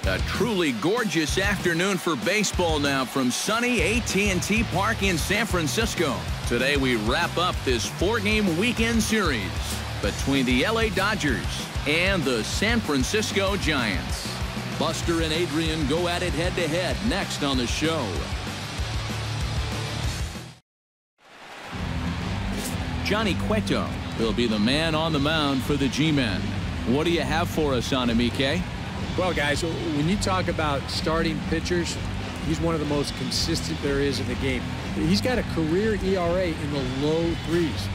A truly gorgeous afternoon for baseball now from sunny AT&T Park in San Francisco. Today we wrap up this 4-game weekend series between the LA Dodgers and the San Francisco Giants. Buster and Adrian go at it head-to-head next on the show. Johnny Cueto will be the man on the mound for the G-Men. What do you have for us on him, EK? Well, guys, when you talk about starting pitchers, he's one of the most consistent there is in the game. He's got a career ERA in the low 3s.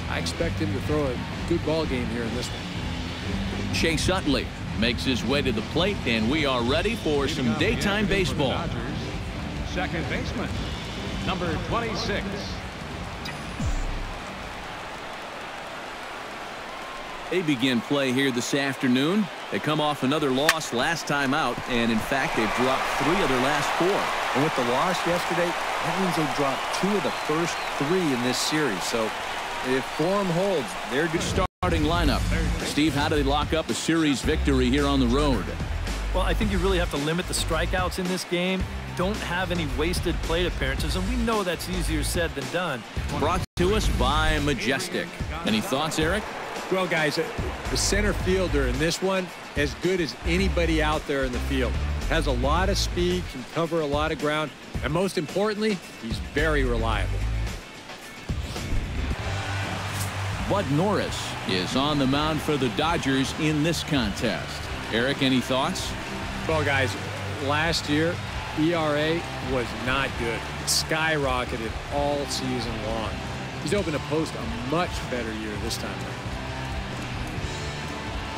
I expect him to throw a good ball game here in this one. Chase Utley makes his way to the plate, and we are ready for some daytime baseball. Second baseman, number 26. They begin play here this afternoon. They come off another loss last time out, and in fact, they've dropped 3 of their last 4. And with the loss yesterday, that means they dropped 2 of the first 3 in this series. So if form holds, they're good. Starting lineup. Steve, how do they lock up a series victory here on the road? Well, I think you really have to limit the strikeouts in this game. Don't have any wasted plate appearances, and we know that's easier said than done. Brought to us by Majestic. Any thoughts, Eric? Well, guys, the center fielder in this one, as good as anybody out there in the field. Has a lot of speed, can cover a lot of ground, and most importantly, he's very reliable. Bud Norris is on the mound for the Dodgers in this contest. Eric, any thoughts? Well, guys, last year, ERA was not good. It skyrocketed all season long. He's hoping to post a much better year this time around.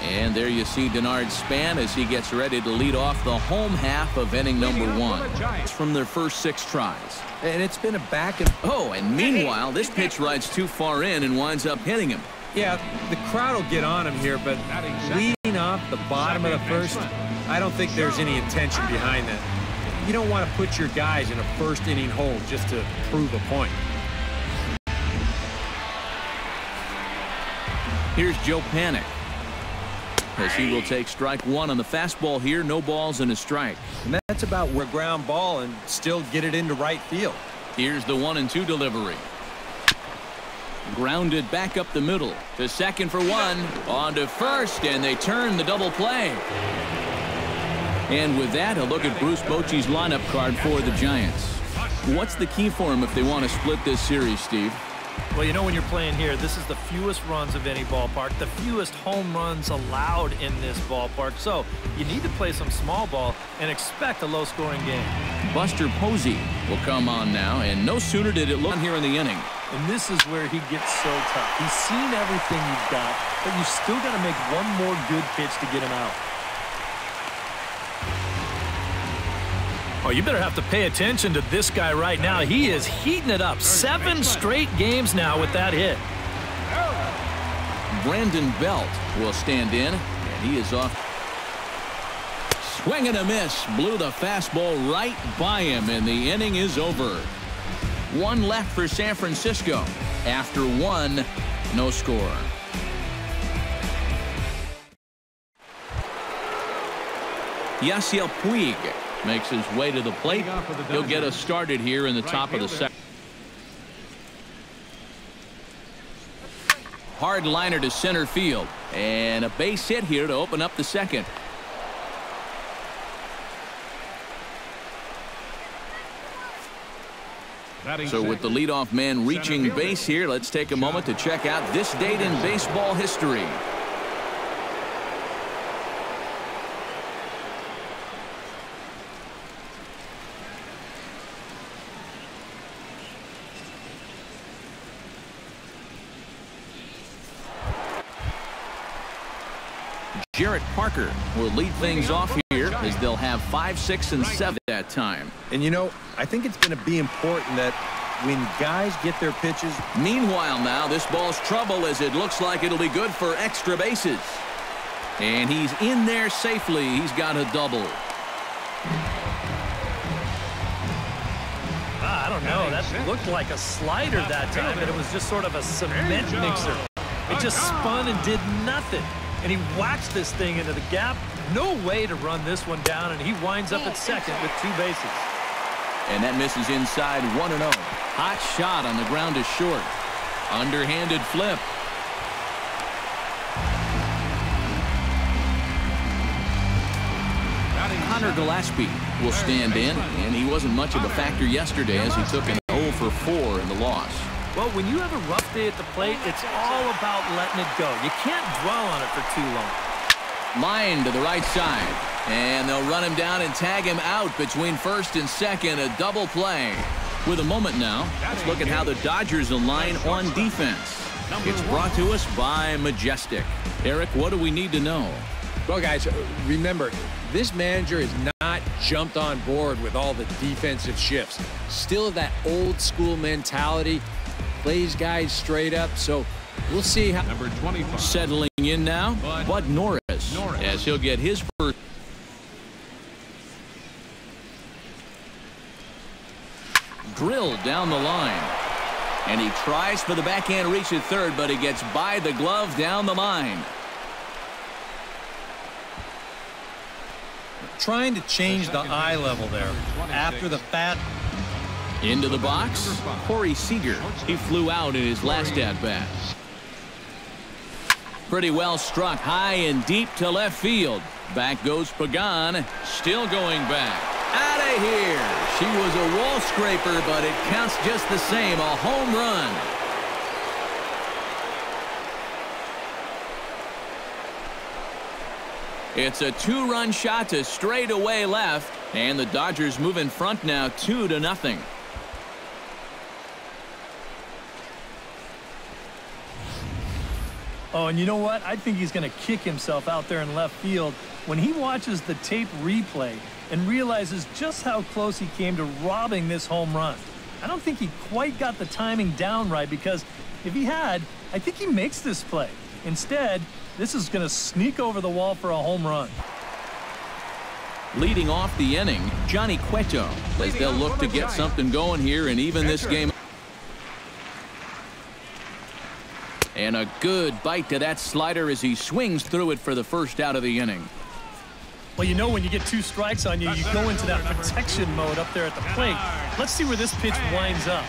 And there you see Denard Span as he gets ready to lead off the home half of inning number 1. It's from their first 6 tries. And it's been a back and... Oh, and meanwhile, this pitch rides too far in and winds up hitting him. Yeah, the crowd will get on him here, but leading off the bottom of the first, I don't think there's any intention behind that. You don't want to put your guys in a first-inning hole just to prove a point. Here's Joe Panik, as he will take strike 1 on the fastball here. No balls and a strike. And that's about where ground ball and still get it into right field. Here's the 1-2 delivery. Grounded back up the middle to second for 1, on to first, and they turn the double play. And with that, a look at Bruce Bochy's lineup card for the Giants. What's the key for them if they want to split this series, Steve? Well, you know, when you're playing here, this is the fewest runs of any ballpark, the fewest home runs allowed in this ballpark. So you need to play some small ball and expect a low-scoring game. Buster Posey will come on now, and no sooner did it look here in the inning. And this is where he gets so tough. He's seen everything you've got, but you still got to make one more good pitch to get him out. Oh, you better have to pay attention to this guy right now. He is heating it up. 7 straight games now with that hit. Brandon Belt will stand in, and he is off. Swing and a miss. Blew the fastball right by him, and the inning is over. 1 left for San Francisco. After 1, no score. Yasiel Puig makes his way to the plate. He'll get us started here in the top of the second. Hard liner to center field, and a base hit here to open up the second. So with the leadoff man reaching base here, let's take a moment to check out this date in baseball history. Jarrett Parker will lead things off here as they'll have 5, 6, and 7 at that time. And, you know, I think it's going to be important that when guys get their pitches. Meanwhile now, this ball's trouble as it looks like it'll be good for extra bases. And he's in there safely. He's got a double. I don't know. That looked like a slider that time, but it was just sort of a cement mixer. It just spun and did nothing. And he whacked this thing into the gap. No way to run this one down, and he winds up at second with 2 bases. And that misses inside 1-0. Hot shot on the ground is short. Underhanded flip. Connor Gillespie will stand in, and he wasn't much of a factor yesterday as he took an 0 for 4 in the loss. Well, when you have a rough day at the plate, it's all about letting it go. You can't dwell on it for too long. Line to the right side, and they'll run him down and tag him out between first and second. A double play. With a moment now, let's look at how the Dodgers align on defense. It's brought to us by Majestic. Eric, what do we need to know? Well, guys, remember, this manager has not jumped on board with all the defensive shifts. Still that old school mentality, plays guys straight up. So we'll see how. Number 25. Settling in now, Bud Norris, as he'll get his first. Drilled down the line. And he tries for the backhand reach at third, but he gets by the glove down the line. Trying to change the eye level there after the bat. Into the box, Corey Seager. He flew out in his last at-bat. Pretty well struck high and deep to left field. Back goes Pagan, still going back. Out of here. She was a wall scraper, but it counts just the same. A home run. It's a 2-run shot to straightaway left, and the Dodgers move in front now 2-0. Oh, and you know what? I think he's going to kick himself out there in left field when he watches the tape replay and realizes just how close he came to robbing this home run. I don't think he quite got the timing down right, because if he had, I think he makes this play. Instead, this is going to sneak over the wall for a home run. Leading off the inning, Johnny Cueto, as they'll look to get something going here and even this game. And a good bite to that slider as he swings through it for the first out of the inning. Well, you know, when you get 2 strikes on you, you go into that protection mode up there at the plate. Let's see where this pitch winds up.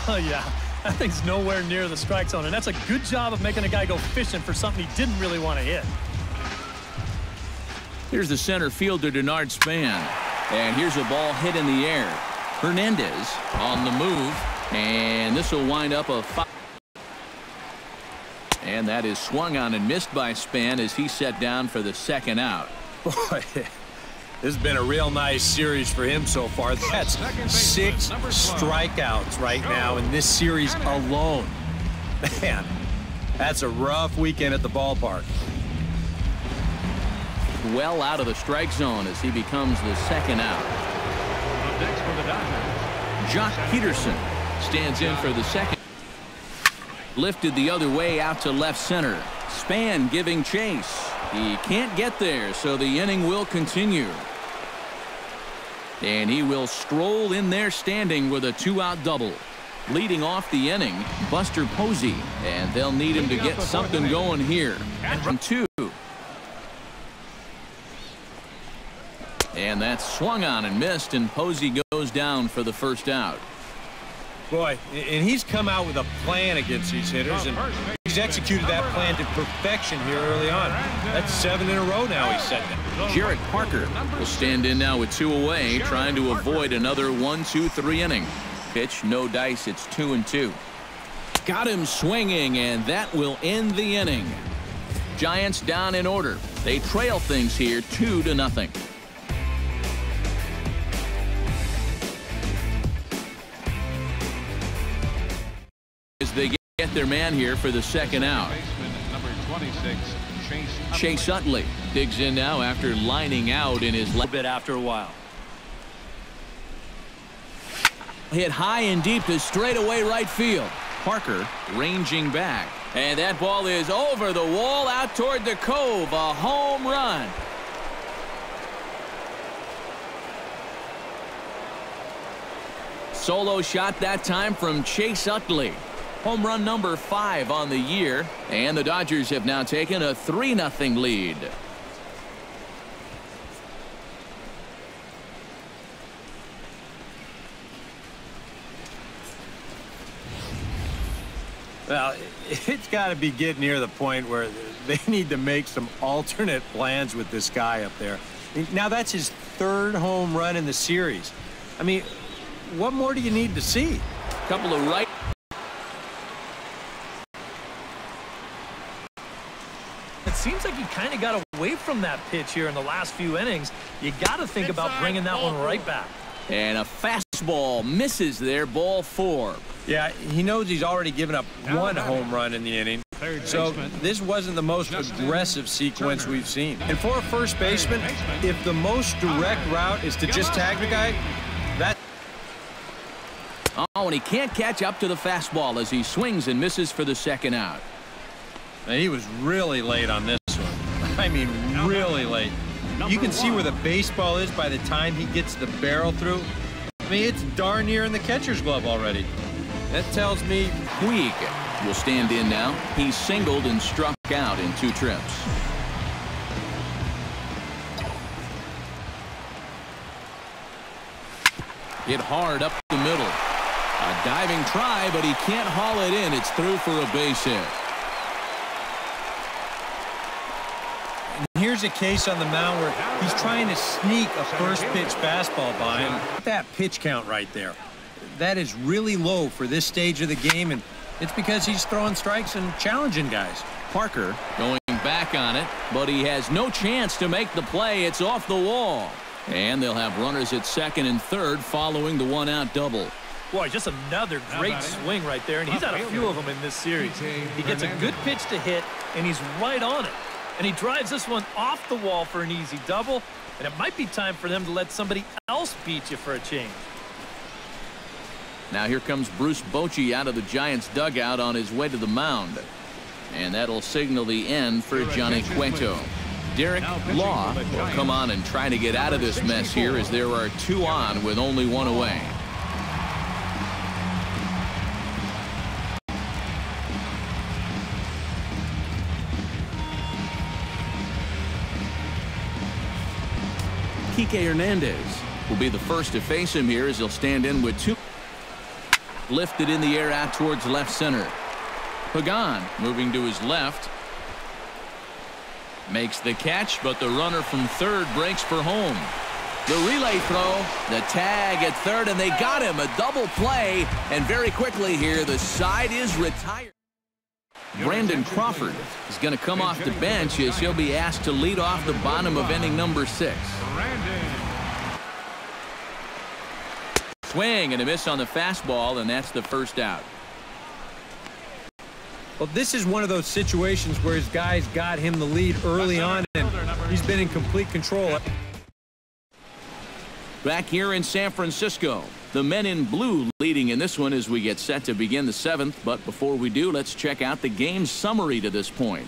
Oh, yeah. That thing's nowhere near the strike zone, and that's a good job of making a guy go fishing for something he didn't really want to hit. Here's the center fielder, Denard Span. And here's a ball hit in the air. Hernandez on the move, and this will wind up a foul. And that is swung on and missed by Span as he set down for the second out. Boy, this has been a real nice series for him so far. That's 6 strikeouts right now in this series alone. Man, that's a rough weekend at the ballpark. Well out of the strike zone as he becomes the second out. Up next for the Dodgers, Jock Peterson stands in for the second. Lifted the other way out to left center. Span giving chase. He can't get there, so the inning will continue. And he will stroll in there standing with a 2-out double. Leading off the inning, Buster Posey, and they'll need him to get something going here. And from 2. And that's swung on and missed, and Posey goes down for the first out. Boy, and he's come out with a plan against these hitters, and he's executed that plan to perfection here early on. That's 7 in a row now he's set them. Jarrett Parker will stand in now with 2 away, trying to avoid another 1-2-3 inning. Pitch, no dice, it's 2-2. Got him swinging, and that will end the inning. Giants down in order. They trail things here 2-0. As they get their man here for the second out. number 26, Chase Utley digs in now after lining out in his left bit after a while. Hit high and deep to straightaway right field. Parker ranging back, and that ball is over the wall out toward the cove. A home run. Solo shot that time from Chase Utley. Home run number 5 on the year, and the Dodgers have now taken a 3-0 lead. Well, it's got to be getting near the point where they need to make some alternate plans with this guy up there. Now, that's his 3rd home run in the series. I mean, what more do you need to see? Couple of right. It seems like he kind of got away from that pitch here in the last few innings. You got to think about bringing that one right back. And a fastball misses there, ball 4. Yeah, he knows he's already given up 1 home run in the inning. So this wasn't the most aggressive sequence we've seen. And for a first baseman, if the most direct route is to just tag the guy, that... Oh, and he can't catch up to the fastball as he swings and misses for the 2nd out. And he was really late on this one. I mean, really late. You can see where the baseball is by the time he gets the barrel through. I mean, it's darn near in the catcher's glove already. That tells me... Puig will stand in now. He singled and struck out in 2 trips. Hit hard up the middle. A diving try, but he can't haul it in. It's through for a base hit. Here's a case on the mound where he's trying to sneak a first pitch fastball by him. That pitch count right there. That is really low for this stage of the game, and it's because he's throwing strikes and challenging guys. Parker going back on it, but he has no chance to make the play. It's off the wall. And they'll have runners at 2nd and 3rd following the 1-out double. Boy, just another great swing right there, and he's had a few of them in this series. He gets a good pitch to hit, and he's right on it. And he drives this one off the wall for an easy double, and it might be time for them to let somebody else beat you for a change. Now here comes Bruce Bochy out of the Giants dugout on his way to the mound. And that'll signal the end for Johnny Cueto. Derek Law will come on and try to get out of this mess here as there are 2 on with only 1 away. Kike Hernandez will be the first to face him here as he'll stand in with 2. Lifted in the air out towards left center. Pagan moving to his left. Makes the catch, but the runner from 3rd breaks for home. The relay throw, the tag at 3rd, and they got him. A double play, and very quickly here, the side is retired. Brandon Crawford is going to come off the bench as he'll be asked to lead off the bottom of inning number 6. Swing and a miss on the fastball, and that's the 1st out. Well, this is one of those situations where his guys got him the lead early on, and he's been in complete control. Back here in San Francisco, the men in blue leading in this one as we get set to begin the 7th. But before we do, let's check out the game summary to this point.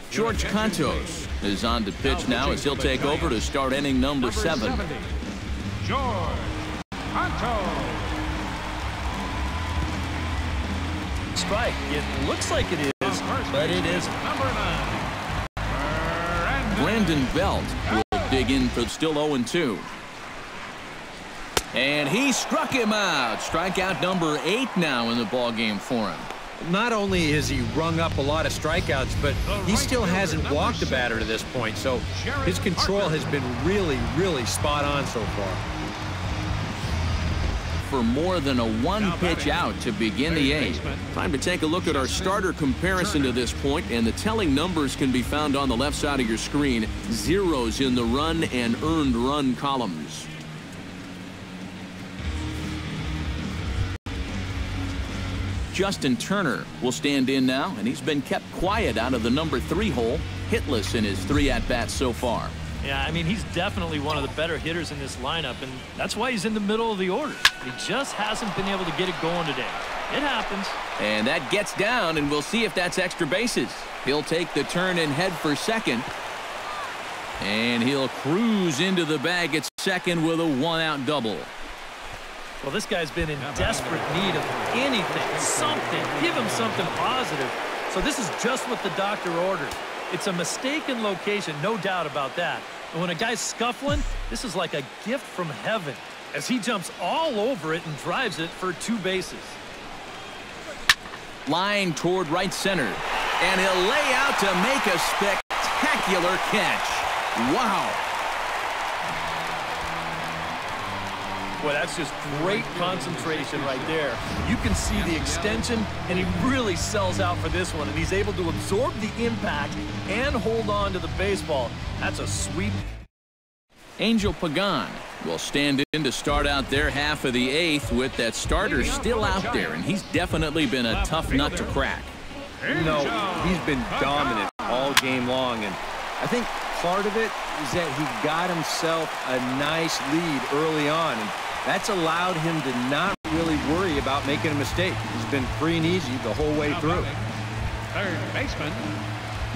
George Cantos is on to pitch now as he'll take over to start inning number 7. George Cantos. Strike. It looks like it is, but it isn't. Number 9. Brandon Belt will dig in for still 0-2. And he struck him out. Strikeout number 8 now in the ballgame for him. Not only has he rung up a lot of strikeouts, but he still hasn't walked a batter to this point. So his control has been really, really spot on so far. For more than a 1-pitch out to begin the 8th. Time to take a look at our starter comparison to this point, and the telling numbers can be found on the left side of your screen. 0s in the run and earned run columns. Justin Turner will stand in now, and he's been kept quiet out of the number 3 hole, hitless in his 3 at-bats so far. Yeah, I mean, he's definitely one of the better hitters in this lineup, and that's why he's in the middle of the order. He just hasn't been able to get it going today. It happens. And that gets down, and we'll see if that's extra bases. He'll take the turn and head for 2nd. And he'll cruise into the bag at 2nd with a 1-out double. Well, this guy's been in desperate need of anything, something. Give him something positive. So this is just what the doctor ordered. It's a mistaken location, no doubt about that. And when a guy's scuffling, this is like a gift from heaven. as he jumps all over it and drives it for 2 bases. Line toward right center. And he'll lay out to make a spectacular catch. Wow. Boy, that's just great concentration right there. You can see the extension, and he really sells out for this one, and he's able to absorb the impact and hold on to the baseball. That's a sweep. Angel Pagan will stand in to start out their half of the 8th with that starter still out there, and he's definitely been a tough nut to crack. No, he's been dominant all game long, and I think part of it is that he got himself a nice lead early on, and that's allowed him to not really worry about making a mistake. He's been free and easy the whole way through. Third baseman,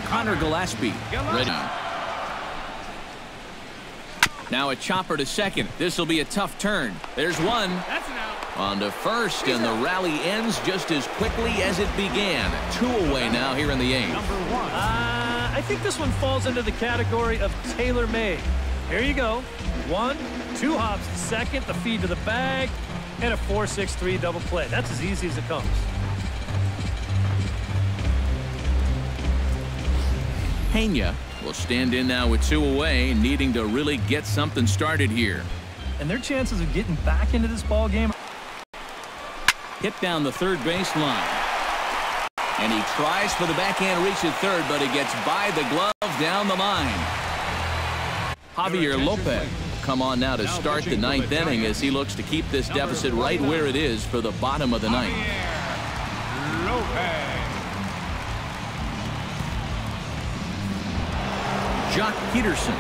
Connor Gillespie ready. Now a chopper to second. This will be a tough turn. There's one. That's an out. On to first, and the rally ends just as quickly as it began. 2 away now here in the 8th. Number 1. I think this one falls into the category of tailor-made. Here you go. 1, 2 hops to second, the feed to the bag, and a 4-6-3 double play. That's as easy as it comes. Pena will stand in now with 2 away, needing to really get something started here. And their chances of getting back into this ball game. Hit down the third base line. And he tries for the backhand reach at third, but he gets by the glove down the line. Javier Lopez come on now to start the 9th inning as he looks to keep this deficit right where it is for the bottom of the 9th. Lopez. Jock Peterson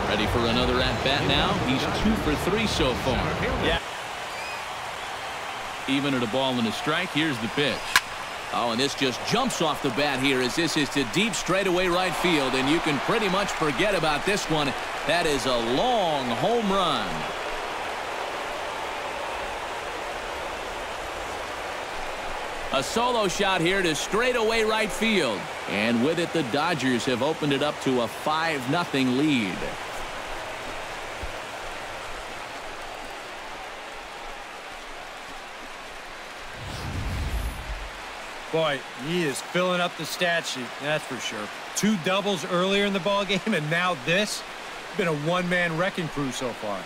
ready for another at-bat now. He's 2 for 3 so far. Yeah. Even at a ball and a strike, here's the pitch. Oh, and this just jumps off the bat here as this is to deep straightaway right field, and you can pretty much forget about this one. That is a long home run. A solo shot here to straightaway right field. And with it, the Dodgers have opened it up to a 5-0 lead. Boy, he is filling up the stat sheet, that's for sure. 2 doubles earlier in the ball game, and now this. Been a one-man wrecking crew so far.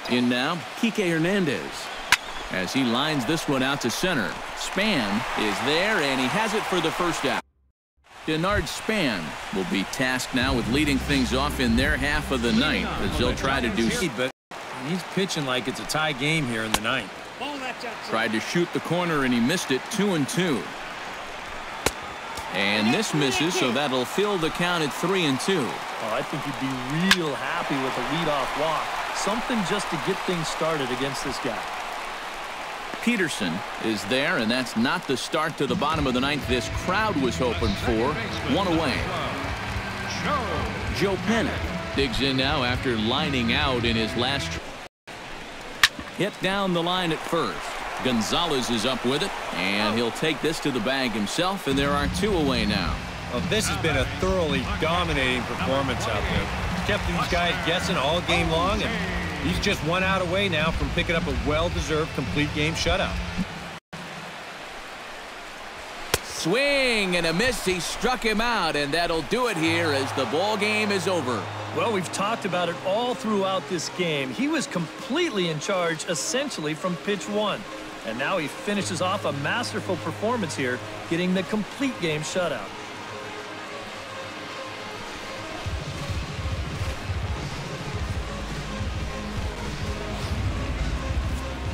In now, Kike Hernandez as he lines this one out to center. Span is there, and he has it for the first out. Denard Span will be tasked now with leading things off in their half of the 9th as they'll try to do. But he's pitching like it's a tie game here in the 9th. Tried to shoot the corner, and he missed it. 2-2. And this misses, so that'll fill the count at 3-2. Oh, I think he'd be real happy with a leadoff walk. Something just to get things started against this guy. Peterson is there, and that's not the start to the bottom of the 9th this crowd was hoping for. 1 away. Joe Pennick digs in now after lining out in his last. Hit down the line at first. Gonzalez is up with it, and he'll take this to the bag himself, and there are 2 away now. Well, this has been a thoroughly dominating performance out there. Kept these guys guessing all game long, and he's just 1 out away now from picking up a well-deserved complete game shutout. Swing and a miss. He struck him out, and that'll do it here as the ball game is over. Well, we've talked about it all throughout this game. He was completely in charge essentially from pitch 1. And now he finishes off a masterful performance here, getting the complete game shutout.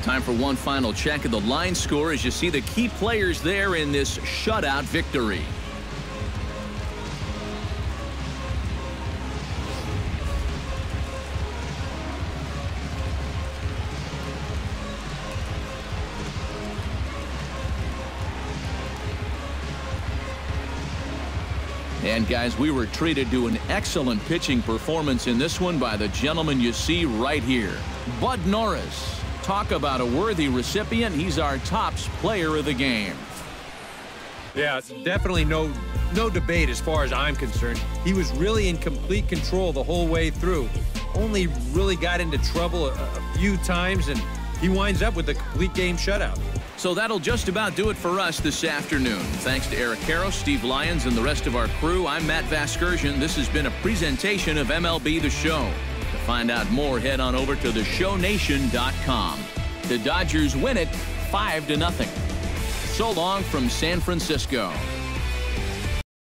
Time for one final check of the line score as you see the key players there in this shutout victory. And guys, we were treated to an excellent pitching performance in this one by the gentleman you see right here. Bud Norris. Talk about a worthy recipient. He's our tops player of the game. Yeah, definitely no no debate as far as I'm concerned. He was really in complete control the whole way through. Only really got into trouble a few times, and he winds up with a complete game shutout. So that'll just about do it for us this afternoon. Thanks to Eric Caro, Steve Lyons, and the rest of our crew, I'm Matt Vasgersian. This has been a presentation of MLB The Show. To find out more, head on over to theshownation.com. The Dodgers win it 5-0. So long from San Francisco.